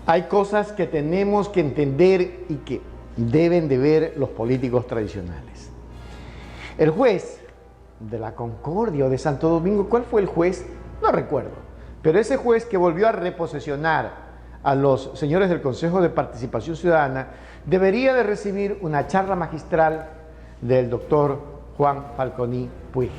Hay cosas que tenemos que entender y que deben de ver los políticos tradicionales. El juez de la Concordia o de Santo Domingo, ¿cuál fue el juez? No recuerdo. Pero ese juez que volvió a reposesionar a los señores del Consejo de Participación Ciudadana debería de recibir una charla magistral del doctor Juan Falconi Puig.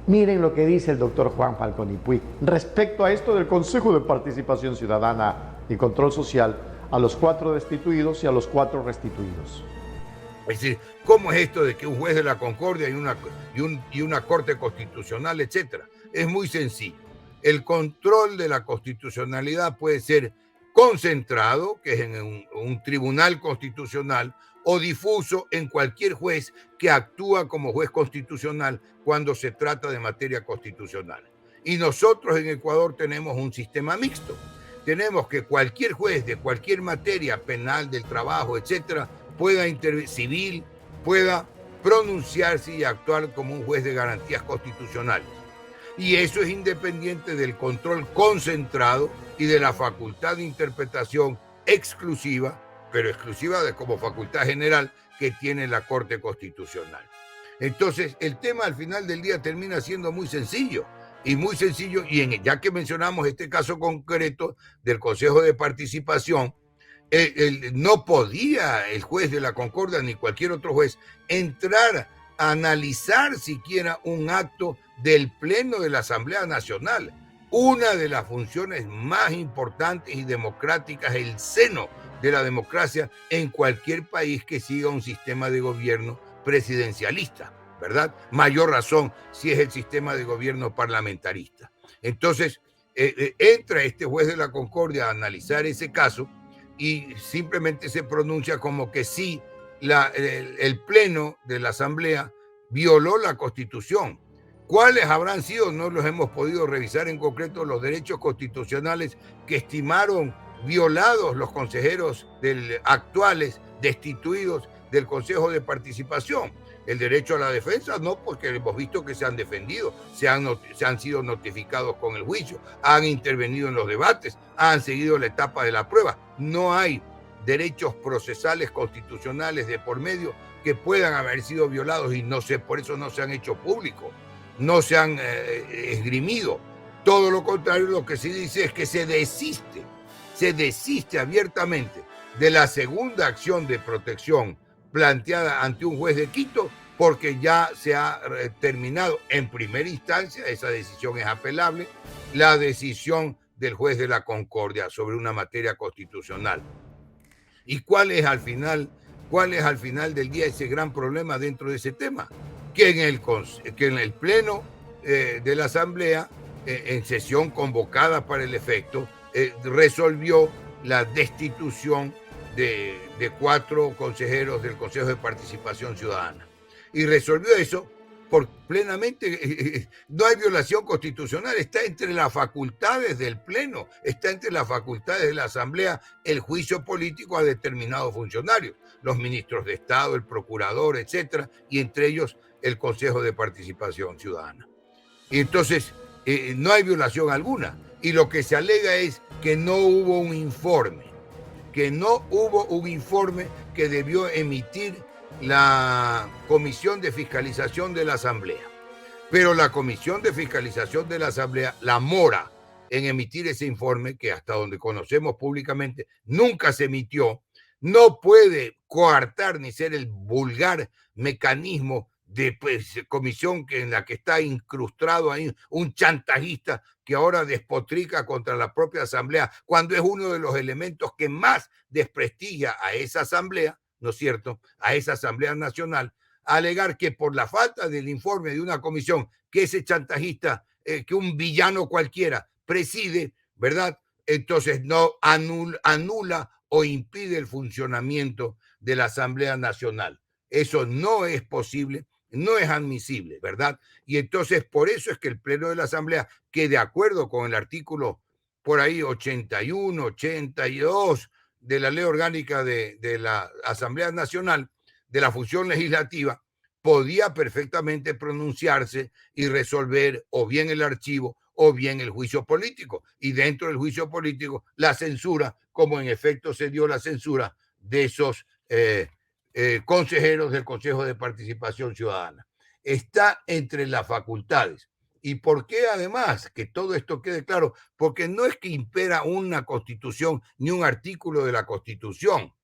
Miren lo que dice el doctor Juan Falconi Puig respecto a esto del Consejo de Participación Ciudadana y Control Social a los 4 destituidos y a los 4 restituidos. Es decir, ¿cómo es esto de que un juez de la Concordia y una Corte Constitucional, etcétera? Es muy sencillo. El control de la constitucionalidad puede ser concentrado, que es en un tribunal constitucional, o difuso en cualquier juez que actúa como juez constitucional cuando se trata de materia constitucional. Y nosotros en Ecuador tenemos un sistema mixto. Tenemos que cualquier juez de cualquier materia penal, del trabajo, etcétera, pueda intervenir, civil, pueda pronunciarse y actuar como un juez de garantías constitucionales. Y eso es independiente del control concentrado y de la facultad de interpretación exclusiva, pero exclusiva como facultad general que tiene la Corte Constitucional. Entonces, el tema al final del día termina siendo muy sencillo. Y ya que mencionamos este caso concreto del Consejo de Participación, no podía el juez de la Concordia ni cualquier otro juez entrar a analizar siquiera un acto del Pleno de la Asamblea Nacional, una de las funciones más importantes y democráticas, el seno de la democracia en cualquier país que siga un sistema de gobierno presidencialista, ¿verdad? Mayor razón si es el sistema de gobierno parlamentarista. Entonces, entra este juez de la Concordia a analizar ese caso y simplemente se pronuncia como que sí, el Pleno de la Asamblea violó la Constitución. ¿Cuáles habrán sido? No los hemos podido revisar en concreto los derechos constitucionales que estimaron violados los consejeros actuales destituidos del Consejo de Participación. El derecho a la defensa no, porque hemos visto que se han defendido, se han sido notificados con el juicio, han intervenido en los debates, han seguido la etapa de la prueba. No hay derechos procesales constitucionales de por medio que puedan haber sido violados y no sé, por eso no se han hecho públicos, no se han esgrimido. Todo lo contrario, lo que se dice es que se desiste abiertamente de la segunda acción de protección planteada ante un juez de Quito, porque ya se ha terminado en primera instancia, esa decisión es apelable, la decisión del juez de la Concordia sobre una materia constitucional. ¿Y cuál es al final del día ese gran problema dentro de ese tema? Que en el Pleno de la Asamblea, en sesión convocada para el efecto, resolvió la destitución de 4 consejeros del Consejo de Participación Ciudadana. Y resolvió eso por plenamente, no hay violación constitucional, está entre las facultades del Pleno, está entre las facultades de la Asamblea el juicio político a determinados funcionarios, los ministros de Estado, el procurador, etcétera, y entre ellos el Consejo de Participación Ciudadana. Y entonces no hay violación alguna, y lo que se alega es que no hubo un informe que debió emitir la Comisión de Fiscalización de la Asamblea. Pero la Comisión de Fiscalización de la Asamblea, la mora en emitir ese informe, que hasta donde conocemos públicamente nunca se emitió, no puede coartar ni ser el vulgar mecanismo de comisión en la que está incrustado ahí un chantajista que ahora despotrica contra la propia Asamblea, cuando es uno de los elementos que más desprestigia a esa Asamblea, ¿no es cierto?, a esa Asamblea Nacional, a alegar que por la falta del informe de una comisión que ese chantajista, que un villano cualquiera preside, ¿verdad?, entonces no anula o impide el funcionamiento de la Asamblea Nacional. Eso no es posible, no es admisible, ¿verdad? Y entonces por eso es que el Pleno de la Asamblea, que de acuerdo con el artículo por ahí 81, 82 de la Ley Orgánica de la Asamblea Nacional, de la función legislativa, podía perfectamente pronunciarse y resolver o bien el archivo o bien el juicio político. Y dentro del juicio político, la censura como en efecto se dio la censura de esos consejeros del Consejo de Participación Ciudadana. Está entre las facultades. ¿Y por qué además? Que todo esto quede claro, porque no es que impera una constitución ni un artículo de la constitución,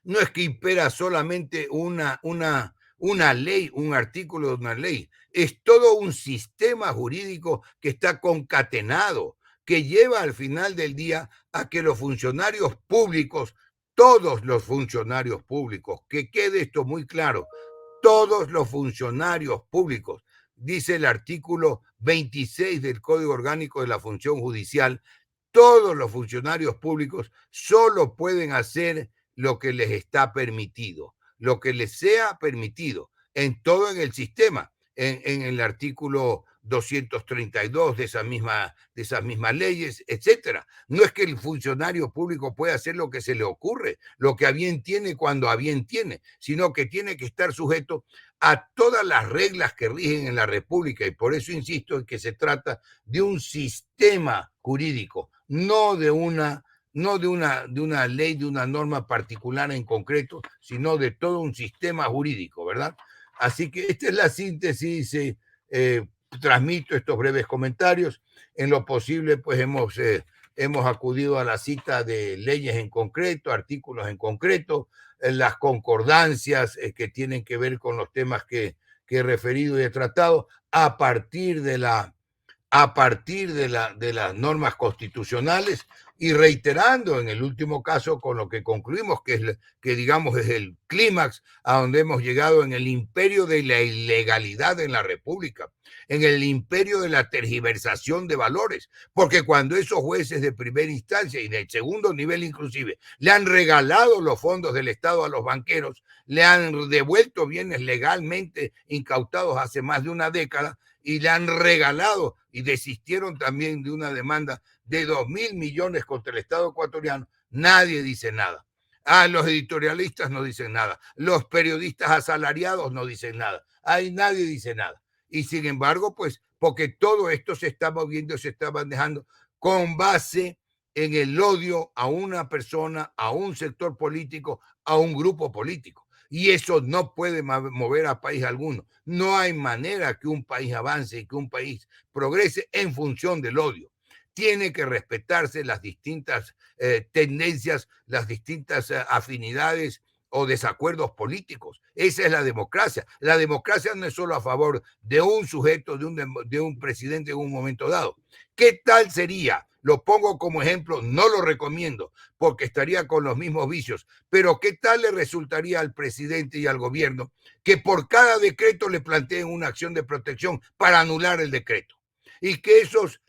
no es que impera solamente una ley, un artículo de una ley, es todo un sistema jurídico que está concatenado, que lleva al final del día a que los funcionarios públicos, todos los funcionarios públicos, que quede esto muy claro, todos los funcionarios públicos, dice el artículo 26 del Código Orgánico de la Función Judicial, todos los funcionarios públicos solo pueden hacer lo que les está permitido, lo que les sea permitido, en todo en el sistema, en el artículo 232 de esas mismas leyes, etcétera. No es que el funcionario público pueda hacer lo que se le ocurre, lo que a bien tiene cuando a bien tiene, sino que tiene que estar sujeto a todas las reglas que rigen en la República, y por eso insisto en que se trata de un sistema jurídico, no de una ley, de una norma particular en concreto, sino de todo un sistema jurídico, ¿verdad? Así que esta es la síntesis. Transmito estos breves comentarios. En lo posible, pues hemos acudido a la cita de leyes en concreto, artículos en concreto, las concordancias que tienen que ver con los temas que he referido y he tratado, a partir de las normas constitucionales, y reiterando en el último caso con lo que concluimos, que digamos es el clímax a donde hemos llegado, en el imperio de la ilegalidad en la República, en el imperio de la tergiversación de valores, porque cuando esos jueces de primera instancia y de segundo nivel inclusive le han regalado los fondos del Estado a los banqueros, le han devuelto bienes legalmente incautados hace más de una década, y le han regalado, y desistieron también de una demanda de 2.000 millones contra el Estado ecuatoriano, nadie dice nada. Los editorialistas no dicen nada, los periodistas asalariados no dicen nada, ahí nadie dice nada. Y sin embargo, pues, porque todo esto se está moviendo, se está manejando con base en el odio a una persona, a un sector político, a un grupo político. Y eso no puede mover a país alguno. No hay manera que un país avance y que un país progrese en función del odio. Tiene que respetarse las distintas tendencias, las distintas afinidades o desacuerdos políticos. Esa es la democracia. La democracia no es solo a favor de un sujeto, de un presidente en un momento dado. ¿Qué tal sería? Lo pongo como ejemplo, no lo recomiendo porque estaría con los mismos vicios, pero ¿qué tal le resultaría al presidente y al gobierno que por cada decreto le planteen una acción de protección para anular el decreto? Y que esos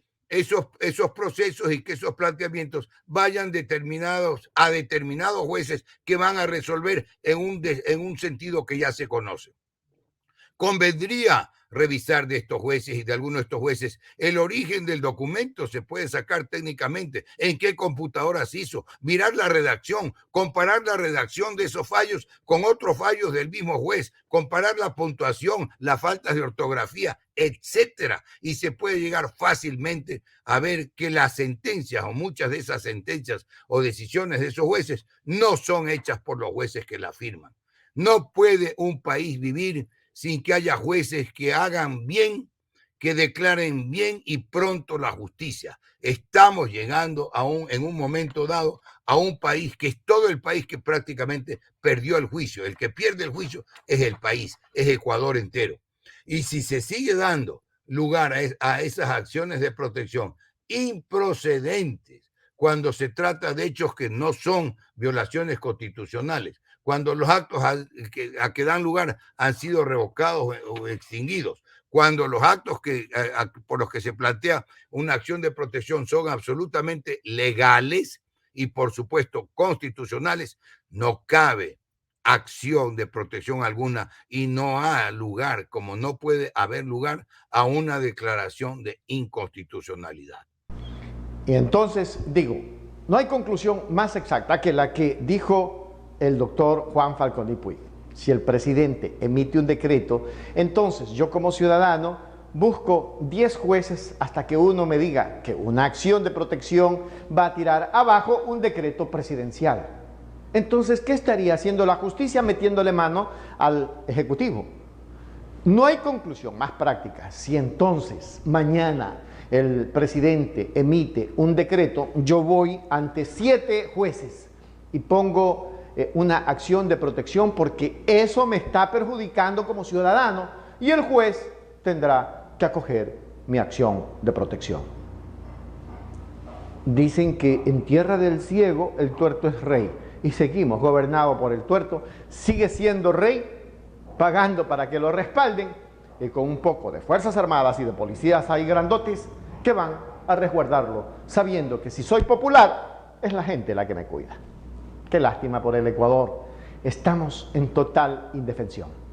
procesos y que esos planteamientos vayan determinados a determinados jueces que van a resolver en un sentido que ya se conoce. Convendría revisar de estos jueces y de algunos de estos jueces el origen del documento, se puede sacar técnicamente, en qué computadora se hizo, mirar la redacción, comparar la redacción de esos fallos con otros fallos del mismo juez, comparar la puntuación, las faltas de ortografía, etcétera, y se puede llegar fácilmente a ver que las sentencias o muchas de esas sentencias o decisiones de esos jueces no son hechas por los jueces que las firman. No puede un país vivir sin que haya jueces que hagan bien, que declaren bien y pronto la justicia. Estamos llegando en un momento dado a un país que es todo el país que prácticamente perdió el juicio. El que pierde el juicio es el país, es Ecuador entero. Y si se sigue dando lugar a esas acciones de protección improcedentes, cuando se trata de hechos que no son violaciones constitucionales, cuando los actos que dan lugar han sido revocados o extinguidos, cuando los actos por los que se plantea una acción de protección son absolutamente legales y, por supuesto, constitucionales, no cabe acción de protección alguna y no hay lugar, como no puede haber lugar, a una declaración de inconstitucionalidad. Y entonces digo, no hay conclusión más exacta que la que dijo el doctor Juan Falconi Puig. Si el presidente emite un decreto, entonces yo como ciudadano busco 10 jueces hasta que uno me diga que una acción de protección va a tirar abajo un decreto presidencial. Entonces, ¿qué estaría haciendo la justicia metiéndole mano al Ejecutivo? No hay conclusión más práctica. Si entonces mañana el presidente emite un decreto, yo voy ante 7 jueces y pongo una acción de protección porque eso me está perjudicando como ciudadano y el juez tendrá que acoger mi acción de protección. Dicen que en tierra del ciego el tuerto es rey y seguimos gobernados por el tuerto, sigue siendo rey, pagando para que lo respalden y con un poco de fuerzas armadas y de policías ahí grandotes que van a resguardarlo, sabiendo que si soy popular es la gente la que me cuida. Qué lástima por el Ecuador, estamos en total indefensión.